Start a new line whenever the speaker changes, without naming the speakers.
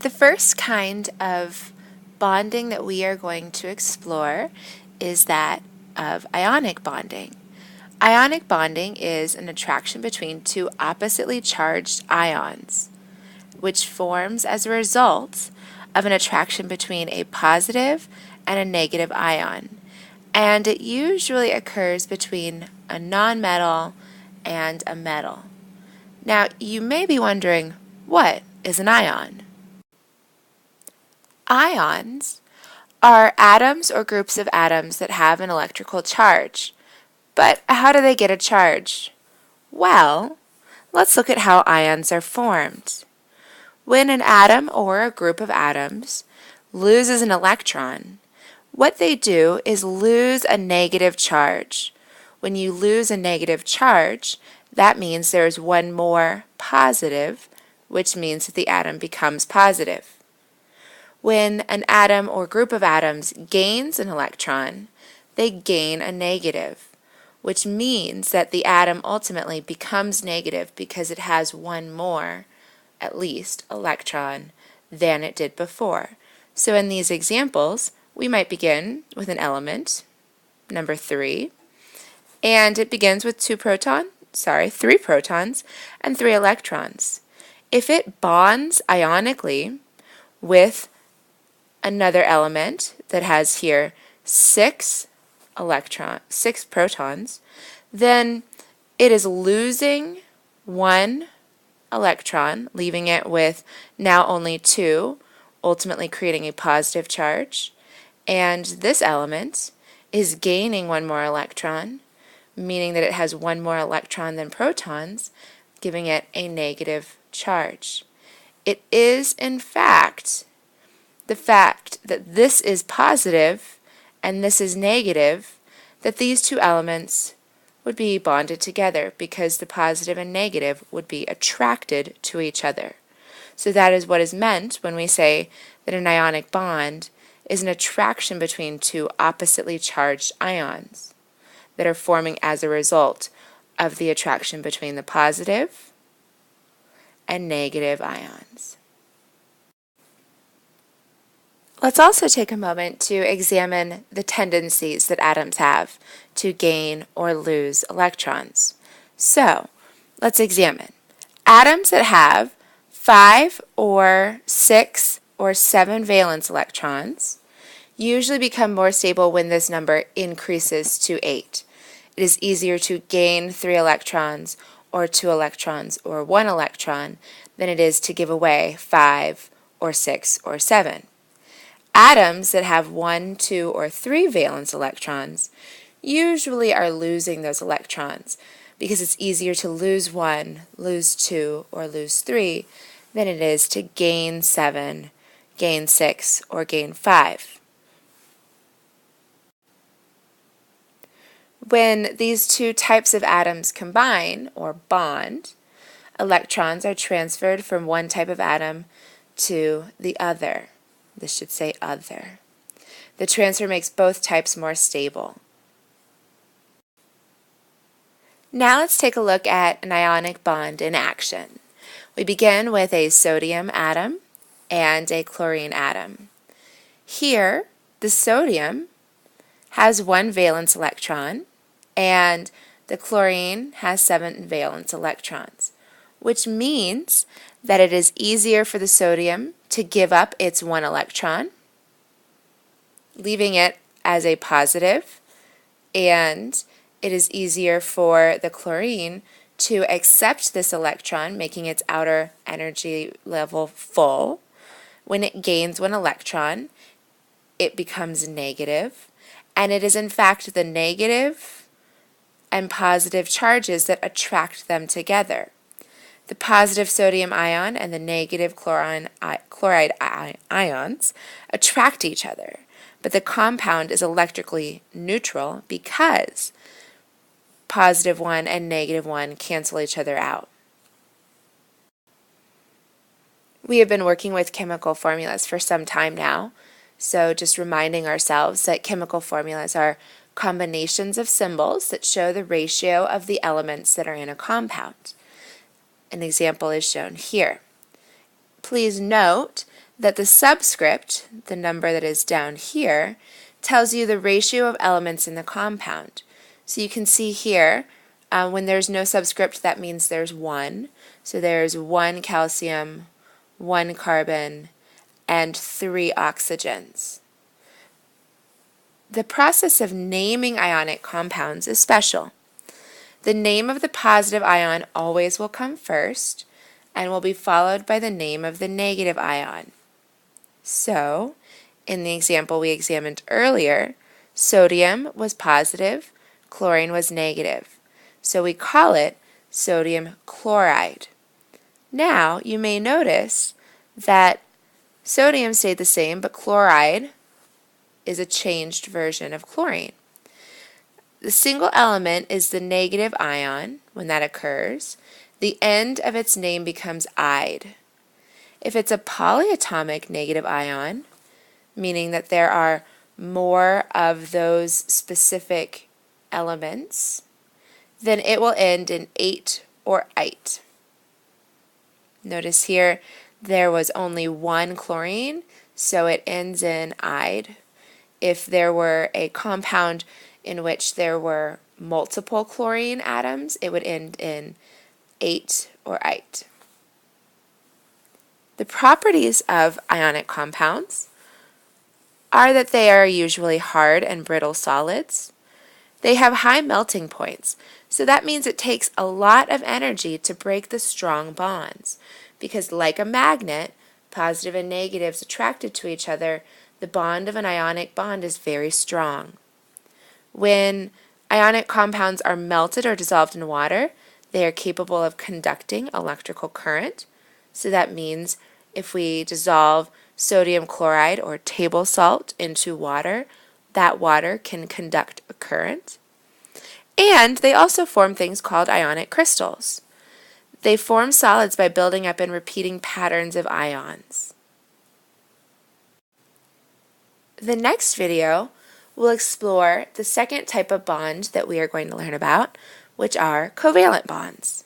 The first kind of bonding that we are going to explore is that of ionic bonding. Ionic bonding is an attraction between two oppositely charged ions, which forms as a result of an attraction between a positive and a negative ion. And it usually occurs between a nonmetal and a metal. Now, you may be wondering, what is an ion? Ions are atoms or groups of atoms that have an electrical charge. But how do they get a charge? Well, let's look at how ions are formed. When an atom or a group of atoms loses an electron, what they do is lose a negative charge. When you lose a negative charge, that means there is one more positive, which means that the atom becomes positive. When an atom or group of atoms gains an electron, they gain a negative, which means that the atom ultimately becomes negative because it has one more, at least, electron than it did before. So in these examples, we might begin with an element, number 3, and it begins with 3 protons and 3 electrons. If it bonds ionically with another element that has here 6 protons, then it is losing 1 electron, leaving it with now only 2, ultimately creating a positive charge. And this element is gaining 1 more electron, meaning that it has 1 more electron than protons, giving it a negative charge. It is, in fact, the fact that this is positive and this is negative, that these two elements would be bonded together because the positive and negative would be attracted to each other. So that is what is meant when we say that an ionic bond is an attraction between two oppositely charged ions that are forming as a result of the attraction between the positive and negative ions. Let's also take a moment to examine the tendencies that atoms have to gain or lose electrons. So, let's examine. Atoms that have 5 or 6 or 7 valence electrons usually become more stable when this number increases to 8. It is easier to gain 3 electrons or 2 electrons or 1 electron than it is to give away 5 or 6 or 7. Atoms that have 1, 2, or 3 valence electrons usually are losing those electrons because it's easier to lose 1, lose 2, or lose 3 than it is to gain 7, gain 6, or gain 5. When these two types of atoms combine, or bond, electrons are transferred from one type of atom to the other. This should say other. The transfer makes both types more stable. Now let's take a look at an ionic bond in action. We begin with a sodium atom and a chlorine atom. Here, the sodium has 1 valence electron and the chlorine has 7 valence electrons, which means that it is easier for the sodium to give up its 1 electron, leaving it as a positive, and it is easier for the chlorine to accept this electron, making its outer energy level full. When it gains 1 electron, it becomes negative, and it is in fact the negative and positive charges that attract them together. The positive sodium ion and the negative chloride ions attract each other, but the compound is electrically neutral because positive 1 and negative 1 cancel each other out. We have been working with chemical formulas for some time now, so just reminding ourselves that chemical formulas are combinations of symbols that show the ratio of the elements that are in a compound. An example is shown here. Please note that the subscript, the number that is down here, tells you the ratio of elements in the compound. So you can see here, when there's no subscript, that means there's 1. So there's 1 calcium, 1 carbon, and 3 oxygens. The process of naming ionic compounds is special. The name of the positive ion always will come first and will be followed by the name of the negative ion. So, in the example we examined earlier, sodium was positive, chlorine was negative. So we call it sodium chloride. Now, you may notice that sodium stayed the same, but chloride is a changed version of chlorine. The single element is the negative ion. When that occurs, the end of its name becomes "ide." If it's a polyatomic negative ion, meaning that there are more of those specific elements, then it will end in "ate" or "ite." Notice here there was only 1 chlorine, so it ends in "ide." If there were a compound in which there were multiple chlorine atoms, it would end in "ate" or "ite." The properties of ionic compounds are that they are usually hard and brittle solids. They have high melting points, so that means it takes a lot of energy to break the strong bonds, because like a magnet, positive and negatives attracted to each other, the bond of an ionic bond is very strong. When ionic compounds are melted or dissolved in water, they are capable of conducting electrical current. So that means if we dissolve sodium chloride or table salt into water, that water can conduct a current. And they also form things called ionic crystals. They form solids by building up and repeating patterns of ions. The next video will explore the second type of bond that we are going to learn about, which are covalent bonds.